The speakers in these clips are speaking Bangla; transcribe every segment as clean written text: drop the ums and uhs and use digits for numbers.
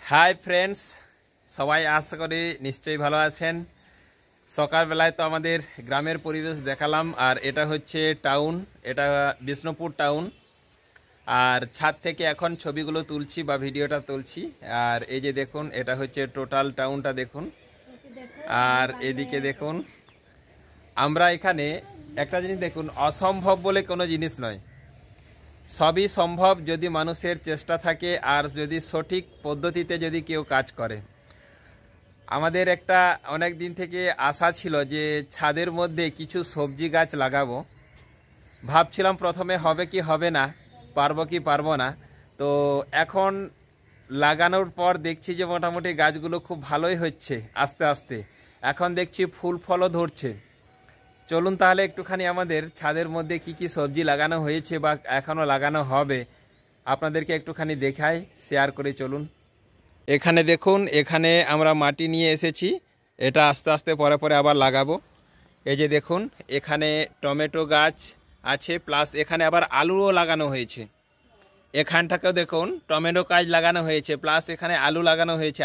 হাই ফ্রেন্ডস, সবাই আশা করি নিশ্চয়ই ভালো আছেন। সকালবেলায় তো আমাদের গ্রামের পরিবেশ দেখালাম, আর এটা হচ্ছে টাউন, এটা বিষ্ণুপুর টাউন। আর ছাদ থেকে এখন ছবিগুলো তুলছি বা ভিডিওটা তুলছি। আর এই যে দেখুন, এটা হচ্ছে টোটাল টাউনটা দেখুন। আর এদিকে দেখুন, আমরা এখানে একটা জিনিস দেখুন, অসম্ভব বলে কোনো জিনিস নয়, সবই সম্ভব যদি মানুষের চেষ্টা থাকে আর যদি সঠিক পদ্ধতিতে যদি কেউ কাজ করে। আমাদের একটা অনেক দিন থেকে আশা ছিল যে ছাদের মধ্যে কিছু সবজি গাছ লাগাবো। ভাবছিলাম প্রথমে হবে কি হবে না, পারবো কি পারবো না। তো এখন লাগানোর পর দেখছি যে মোটামুটি গাছগুলো খুব ভালোই হচ্ছে আস্তে আস্তে। এখন দেখছি ফুল ফলও ধরছে। চলুন তাহলে একটুখানি আমাদের ছাদের মধ্যে কি কি সবজি লাগানো হয়েছে বা এখনও লাগানো হবে আপনাদেরকে একটুখানি দেখাই, শেয়ার করে চলুন। এখানে দেখুন, এখানে আমরা মাটি নিয়ে এসেছি, এটা আস্তে আস্তে পরে পরে আবার লাগাবো। এই যে দেখুন, এখানে টমেটো গাছ আছে, প্লাস এখানে আবার আলুও লাগানো হয়েছে। এখানটাকেও দেখুন টমেটো গাছ লাগানো হয়েছে, প্লাস এখানে আলু লাগানো হয়েছে।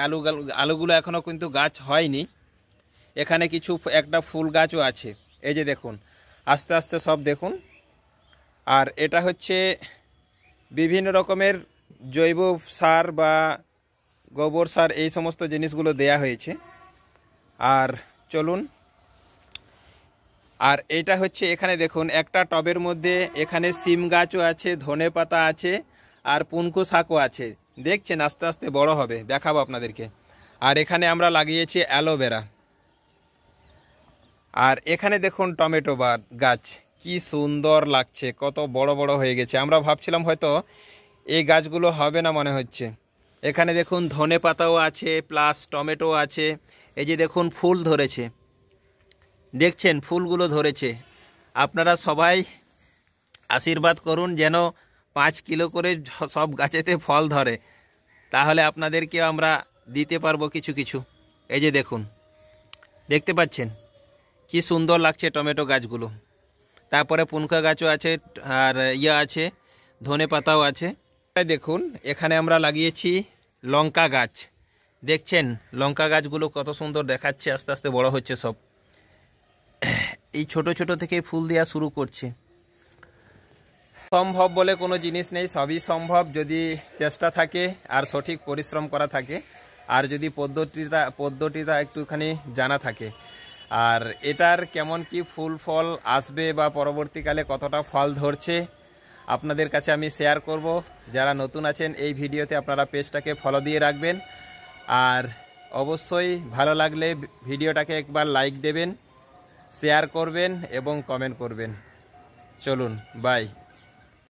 আলুগুলো এখনও কিন্তু গাছ হয়নি। এখানে কিছু একটা ফুল গাছও আছে। এই যে দেখুন, আস্তে আস্তে সব দেখুন। আর এটা হচ্ছে বিভিন্ন রকমের জৈব সার বা গোবর সার, এই সমস্ত জিনিসগুলো দেয়া হয়েছে। আর চলুন, আর এটা হচ্ছে এখানে দেখুন একটা টবের মধ্যে এখানে সিম গাছও আছে, ধনে পাতা আছে, আর পুনকু শাকও আছে। দেখছেন আস্তে আস্তে বড় হবে, দেখাবো আপনাদেরকে। আর এখানে আমরা লাগিয়েছি অ্যালোভেরা। আর এখানে দেখুন টমেটো গাছ, কি সুন্দর লাগছে, কত বড় বড় হয়ে গেছে। আমরা ভাবছিলাম হয়তো এই গাছগুলো হবে না মনে হচ্ছে। এখানে দেখুন ধনে পাতাও আছে, প্লাস টমেটো আছে। এই যে দেখুন ফুল ধরেছে, দেখছেন ফুলগুলো ধরেছে। আপনারা সবাই আশীর্বাদ করুন যেন 5 কিলো করে সব গাছেতে ফল ধরে, তাহলে আপনাদেরকে আমরা দিতে পারবো কিছু কিছু। এই যে দেখুন, দেখতে পাচ্ছেন কি সুন্দর লাগছে টমেটো গাছগুলো। তারপরে পুনকা গাছও আছে, আর আছে ধনে পাতাও আছে। দেখুন এখানে আমরা লাগিয়েছি লঙ্কা গাছ। দেখছেন লঙ্কা গাছগুলো কত সুন্দর দেখাচ্ছে, আস্তে আস্তে বড় হচ্ছে সব। এই ছোট ছোট থেকে ফুল দেওয়া শুরু করছে। সম্ভব বলে কোনো জিনিস নেই, সবই সম্ভব যদি চেষ্টা থাকে আর সঠিক পরিশ্রম করা থাকে, আর যদি পদ্ধতিটা একটুখানি জানা থাকে। আর এটার কেমন কি ফুল ফল আসবে বা পরবর্তীকালে কতটা ফল ধরছে আপনাদের কাছে আমি শেয়ার করব। যারা নতুন আছেন এই ভিডিওতে আপনারা পেজটাকে ফলো দিয়ে রাখবেন। আর অবশ্যই ভালো লাগলে ভিডিওটাকে একবার লাইক দেবেন, শেয়ার করবেন এবং কমেন্ট করবেন। চলুন, বাই।